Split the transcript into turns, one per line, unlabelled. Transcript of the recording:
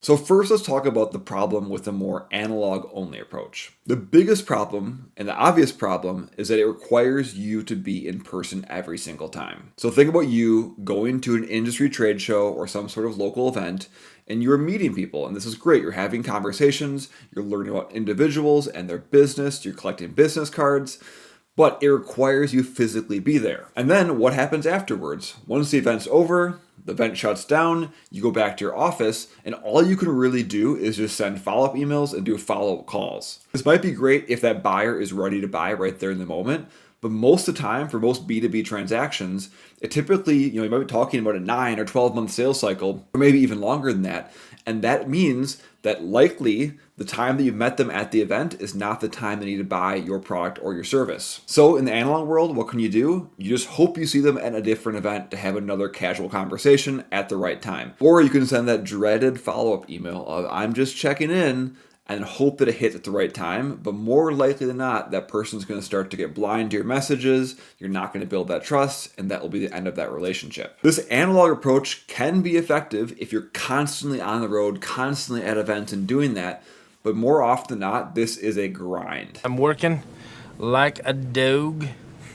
So first, let's talk about the problem with a more analog-only approach. The biggest problem, and the obvious problem, is that it requires you to be in person every single time. So think about you going to an industry trade show or some sort of local event, and you're meeting people, and this is great. You're having conversations, you're learning about individuals and their business, you're collecting business cards, but it requires you physically be there. And then what happens afterwards? Once the event's over, the event shuts down, you go back to your office, and all you can really do is just send follow up emails and do follow up calls. This might be great if that buyer is ready to buy right there in the moment, but most of the time, for most B2B transactions, it typically, you might be talking about a 9 or 12 month sales cycle, or maybe even longer than that. And that means that likely the time that you've met them at the event is not the time they need to buy your product or your service. So in the analog world, what can you do? You just hope you see them at a different event to have another casual conversation at the right time. Or you can send that dreaded follow-up email of, I'm just checking in, and hope that it hits at the right time. But more likely than not, that person's going to start to get blind to your messages. You're not going to build that trust, and that will be the end of that relationship. This analog approach can be effective if you're constantly on the road, constantly at events and doing that. But more often than not, this is a grind.
I'm working like a dog.